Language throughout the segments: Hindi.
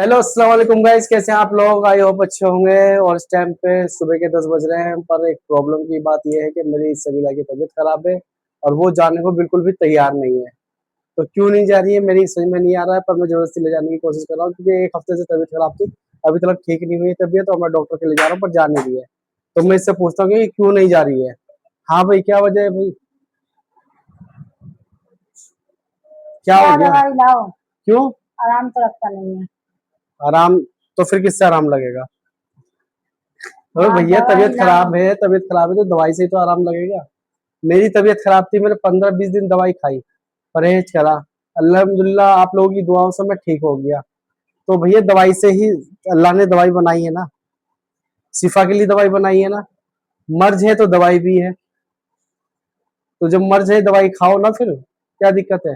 हेलो अस्सलाम वालेकुम गाइस, कैसे हैं आप लोग। आई होप अच्छे होंगे। और इस टाइम पे सुबह के 10 बज रहे हैं। पर एक प्रॉब्लम की बात यह है कि मेरी समीरा की तबीयत खराब है और वो जाने को बिल्कुल भी तैयार नहीं है। तो क्यों नहीं जा रही है मेरी समझ में नहीं आ रहा है, पर मैं जबरदस्ती ले जाने की कोशिश कर रहा हूँ क्योंकि एक हफ्ते से तबीयत खराब थी। अभी तक ठीक नहीं हुई है तबीयत और मैं डॉक्टर के ले जा रहा हूँ, पर जा नहीं रही है। तो मैं इससे पूछता हूँ कि क्यों नहीं जा रही है। हाँ भाई, क्या वजह है भाई, क्या हो गया। दवाई लाओ। क्यों आराम तो लगता नहीं है। आराम? तो फिर किससे आराम लगेगा। अरे हाँ, भैया, दवाई तबीयत लाओ। खराब है, तबीयत खराब है तो दवाई से ही तो आराम लगेगा। मेरी तबीयत खराब थी, मैंने 15-20 दिन दवाई खाई, परहेज करा। अल्हम्दुलिल्लाह आप लोगों की दुआओं से मैं ठीक हो गया। तो भैया दवाई से ही, अल्लाह ने दवाई बनाई है ना, शिफा के लिए दवाई बनाई है ना। मर्ज है तो दवाई भी है। तो जब मर्ज है दवाई खाओ ना, फिर क्या दिक्कत है।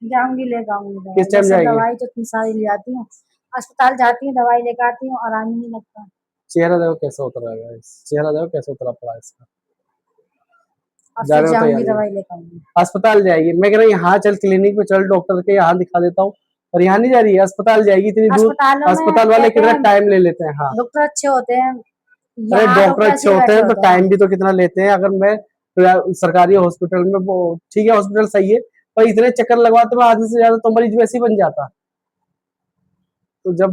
जाऊंगी, ले जाऊंगी किस दवाई। टाइम वैसे जाएगी। दवाई तो इतनी सारी ले आती हूँ। अस्पताल जाती हूँ, दवाई लेकर आती हूँ, आराम ही नहीं लगता। चेहरा देखो कैसा उतरा है, चेहरा देखो कैसा उतरा पड़ा है इसका। अब फिर जाने को तैयार जाऊंगी, नहीं। दवाई लेकर आऊंगी। अस्पताल जाएगी, मैं कह रहा हूँ यहाँ चल, क्लिनिक पे चल, डॉक्टर के यहाँ दिखा देता हूँ। पर यहाँ नहीं जा रही है, अस्पताल जाएगी इतनी दूर। अस्पतालों में अस्पताल वाले कहते कितना हैं टाइम ले लेते हैं। हाँ, डॉक्टर अच्छे होते हैं। अरे यहाँ डॉक्टर डॉक्टर अच्छे ऐसे ही होते बैठे हैं तो होते हैं। टाइम भी तो कितना लेते हैं। अगर मैं सरकारी हॉस्पिटल में, वो ठीक है हॉस्पिटल सही है, पर इतने चक्कर लगवाते मैं आधे से ज्यादा तो मरीज वैसे ही बन जाता। तो जब,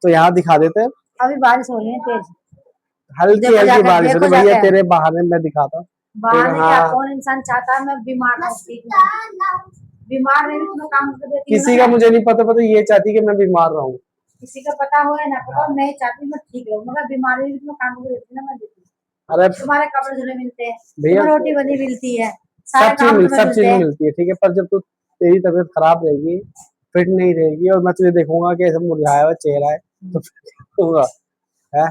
तो यहाँ दिखा देते हैं। अभी बारिश हो रही है तेज। हल्की देखो हल्की जाकर, बारिश हो देखो रही है भैया, जाकर। तेरे बहाने मैं दिखाता हूँ। बाहर में क्या, हाँ, कौन इंसान चाहता है मैं बीमार हूँ, ठीक हूँ। बीमार नहीं भी तुम्हें काम कर देती हूँ ना किसी का मैं। मुझे नहीं पता, पता ये चाहती कि मैं बीमार रहूं। किसी का पता हो या ना पता हो, मैं चाहती हूँ मैं ठीक रहूँ, मगर बीमारी भी तुम्हें काम कर देती हूँ ना मैं देती हूँ। अरे तुम्हारे कपड़े धुले मिलते हैं, भैया, तुम्हें रोटी बनी मिलती है, सारे काम तुम्हें सब चीज मिलते हैं। मिलती है, ठीक है। पर जब तू, तेरी तबीयत खराब रहेगी, फिट नहीं रहेगी, और मैं तुझे देखूंगा कि ऐसा मुरझाया हुआ चेहरा है, तो फिर क्या होगा। है।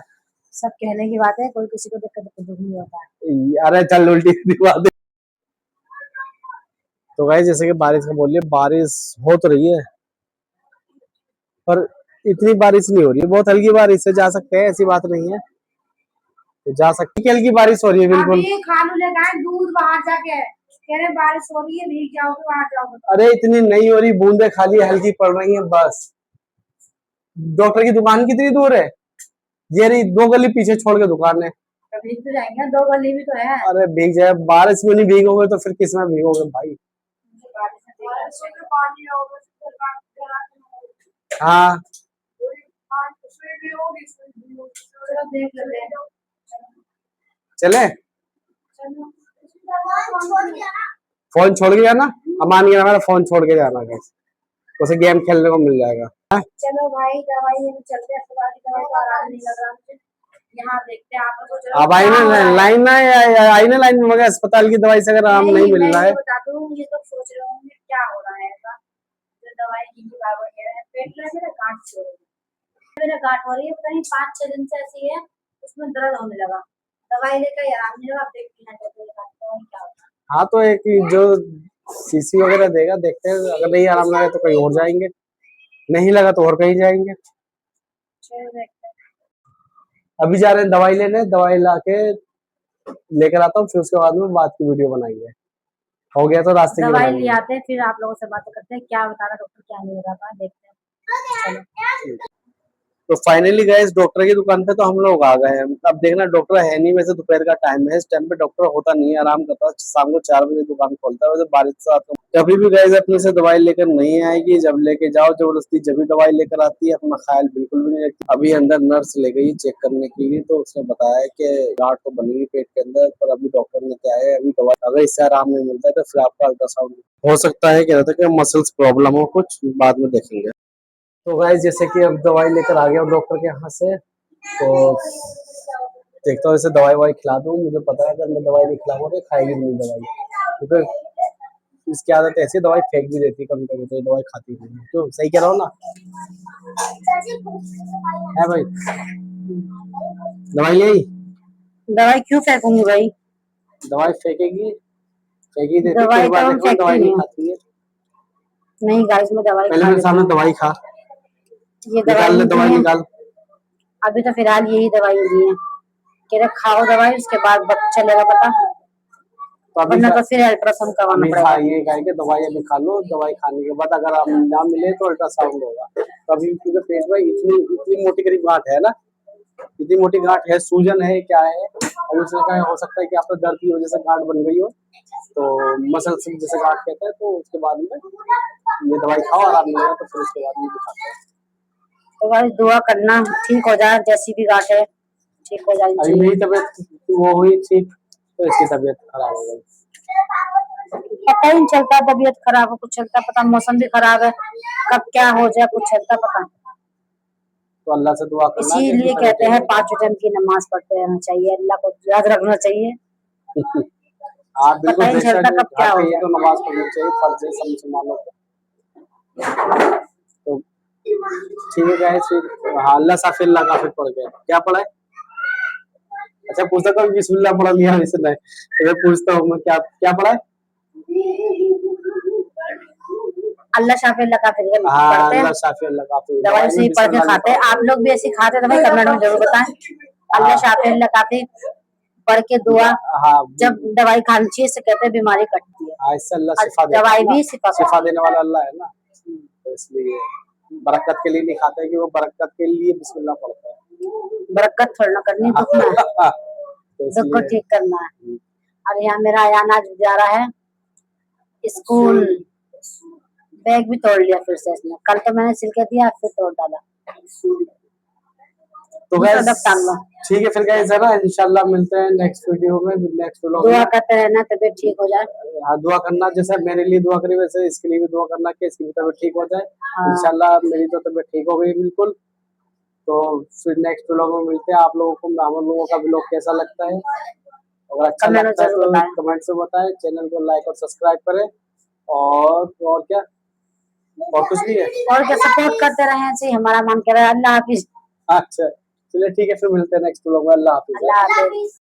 सब कहने की बात है, कोई किसी को दिक्कत दुख नहीं होता है। अरे चल, उल्टी दिखवा दे। तो गाइस, जैसे कि बारिश का बोलिए, बारिश हो तो रही है, पर इतनी बारिश नहीं हो रही है, बहुत हल्की बारिश है, जा सकते हैं, ऐसी बात नहीं है। तो जा सकते हैं, हल्की बारिश हो रही है बिल्कुल। अभी खानू लेकर आए दूध बाहर जाके, कह रहे बारिश हो रही है, भीग जाओगे बाहर जाओगे तो। अरे इतनी नहीं हो रही, बूंदे खाली हल्की पड़ रही हैं बस। डॉक्टर की दुकान कितनी दूर है। ये रही, 2 गली पीछे छोड़ के दुकान है। तो भीग तो जाएंगे, दो गली भी तो है। अरे भीग जाए, बारिश में नहीं भीगोगे तो फिर किस में भीगोगे भाई। बारिश में पानी होगा हाँ, तो देख लेते हैं। चले। चलो। फोन छोड़ के जाना, अमान के हमारा फोन छोड़ के जाना, बस उसे गेम खेलने को मिल जाएगा। हाँ? चलो भाई, दवाई हम चलते हैं, अस्पताल की दवाई तो आराम नहीं लग रहा मुझे। यहाँ देखते हैं, आप सोच रहे हो अब आई क्या ना हो रहा है। लाइन ना, आई ना लाइन में, मगर अस्पताल की दवाई से अगर आराम नहीं नहीं, मिल मैं रहा ये है। बता दूं, ये तो सोच रहे होंगे क्या हो रहा है ऐसा। जो दवाई की बराबर कह रहे हैं, पेट में मेरा गांठ हो रही है, मेरा गांठ हो रही है, पता नहीं 5-6 दिन से ऐसी है। उसमें दर्द होने लगा, दवाई लेकर आराम नहीं लगा। अब देखते हैं कैसे दवाई क्या होता हाँ, तो एक जो सीसी वगैरह देगा, देखते हैं, अगर नहीं आराम लगा तो कहीं और जाएंगे, नहीं लगा तो और कहीं जाएंगे। है। चलो देखते हैं। अभी जा रहे हैं दवाई लेने, दवाई ला के लेकर आता हूँ, फिर उसके बाद में बात की वीडियो बनाएंगे। हो गया तो रास्ते की दवाई ले बनाएंगे। आते हैं, फिर आप लोगों से बातें करते हैं, क्या बता रहा डॉक्टर, क्या नहीं बता रहा, देखते हैं। चलो। तो फाइनली गए इस डॉक्टर की दुकान पे, तो हम लोग आ गए हैं। अब देखना, डॉक्टर है नहीं, वैसे दोपहर का टाइम है, इस टाइम पे डॉक्टर होता नहीं है, आराम करता है, शाम को 4 बजे दुकान खोलता है। वैसे बारिश से आता हूँ, कभी भी गए अपने से दवाई लेकर नहीं आएगी, जब लेके जाओ जबरदस्ती जब भी दवाई लेकर आती है, अपना ख्याल बिल्कुल भी नहीं रखती। अभी अंदर नर्स ले गई चेक करने के लिए, तो उसने बताया है कि गांठ तो बनी हुई पेट के अंदर, पर अभी डॉक्टर ने क्या है, अभी दवाई अगर इससे आराम नहीं मिलता है तो फिर आपका अल्ट्रासाउंड हो सकता है, कह रहा था कि मसल्स प्रॉब्लम हो कुछ, बाद में देखेंगे। तो गाइस, जैसे कि अब दवाई लेकर आ गया हूँ डॉक्टर के यहाँ से, तो देखता हूँ इसे दवाई वाई खिला दूँ। मुझे पता है अगर मैं दवाई नहीं खिलाऊंगा तो खाएगी नहीं दवाई, क्योंकि इसकी आदत ऐसी है, दवाई फेंक भी देती है कभी कभी, तो ये दवाई खाती नहीं है। क्यों, सही कह रहा हूँ ना। है भाई, दवाई यही, दवाई क्यों फेंकूंगी भाई। दवाई फेंकेगी, फेंक ही देती, कुछ दवाई तो बार हम देखो फेंकती दवाई नहीं नहीं हूँ। खाती है। नहीं गाइस, मैं दवाई पहले खा मेरे लेती सामने हूँ। दवाई खा, ये दवाई निकाल ले नहीं दी दवाई है। निकाल। अभी तो फिलहाल यही दवाई दी है, कह रहे खाओ दवाई, उसके बाद चलेगा पता। तो अभी वरना तो फिर अल्ट्रासाउंड करवाना अभी पड़ेगा। हाँ ये कहेंगे दवाई अभी खा लो, दवाई खाने के बाद अगर आप ना मिले तो अल्ट्रासाउंड होगा। तो अभी क्योंकि पेट में इतनी इतनी मोटी करीब गांठ है ना, इतनी मोटी गांठ है, सूजन है, क्या है, अभी उसने कहा हो सकता है कि आपको दर्द की वजह से गांठ बन गई हो, तो मसल से जैसे गांठ कहता है, तो उसके बाद में ये दवाई खाओ, आराम मिलेगा तो फिर उसके बाद में दिखाते हैं। तो गाइस दुआ करना ठीक हो जाए, जैसी भी गांठ है ठीक हो जानी अभी चाहिए। मेरी तबीयत वो हुई ठीक, तो इसकी तबीयत खराब हो गई। पता ही नहीं चलता, तबीयत खराब हो कुछ चलता पता, मौसम भी खराब है, कब क्या हो जाए कुछ चलता पता। तो अल्लाह से दुआ करना कि इसीलिए अपनी तबीयत कहते ठीक हैं हो 5 टाइम की नमाज पढ़ते रहना चाहिए, अल्लाह को याद रखना चाहिए। जाए। आप पता बिल्कुल ही नहीं बेशक चलता कब घर क्या हो पे ये जाए। तो नमाज पढ़नी चाहिए, फर्ज है सब मुसलमानों को। तो ठीक है गाइस, फिर हाँ अल्लाह साफिर अल्लाह काफिर पढ़ गए, क्या पढ़ा है? अच्छा पूछता कभी बिस्मिल्लाह पढ़ा लिया इसने, तो मैं पूछता हूँ मैं क्या क्या पढ़ा है? अल्लाह शाफी अल्लाह काफिर हाँ पढ़ते हैं, अल्लाह साफिर अल्लाह काफिर, दवाई से में ही पढ़ के बिस्मिल्लाह खाते लिखा हैं। होगा। आप लोग भी ऐसे खाते हैं तो भाई कमेंट में जरूर बताएं। अल्लाह हाँ शाफी अल्लाह काफी पढ़ के दुआ हाँ जब दवाई खानी चाहिए से कहते हैं बीमारी कटती है, हाँ, इससे अल्लाह और शिफा देता दवाई है ना, भी सिफा शिफा करती देने वाला अल्लाह है ना, तो इसलिए बरकत के लिए नहीं खाते हैं कि वो बरकत के लिए बिस्मिल्लाह पढ़ते हैं। है। बरकत थोड़ा ना करनी, हाँ, दुख में है, तो दुख को इसलिए ठीक करना है। और यहाँ मेरा अयान आज जा रहा है स्कूल, बैग भी तोड़ लिया फिर से इसने, कल तो मैंने सिल के दिया फिर तोड़ डाला। तो दूसरा गैस डब टांग लो। ठीक है फिर गैस है ना, इंशाल्लाह मिलते हैं नेक्स्ट वीडियो में, नेक्स्ट व्लॉग दुआ में। करते रहना तबीयत ठीक हो जाए। हाँ दुआ करना, जैसे मेरे लिए दुआ करी वैसे इसके लिए भी दुआ करना कि इसकी भी तबीयत ठीक हो जाए। हाँ इंशाल्लाह मेरी तो तबीयत ठीक हो गई बिल्कुल। तो फिर नेक्स्ट व्लॉग में मिलते हैं। आप लोगों को हम लोगों का व्लॉग कैसा लगता है, अगर अच्छा कमेंट में लगता है जरूर तो बताएं, कमेंट से बताएं, चैनल को लाइक और सब्सक्राइब करें, और क्या, और कुछ भी है? और क्या सपोर्ट करते रहे ऐसे ही, हमारा मन कर रहा है। अल्लाह हाफिज। अच्छा चलिए ठीक है, फिर मिलते हैं नेक्स्ट व्लॉग में। अल्लाह हाफिज। अल्लाह हाफिज।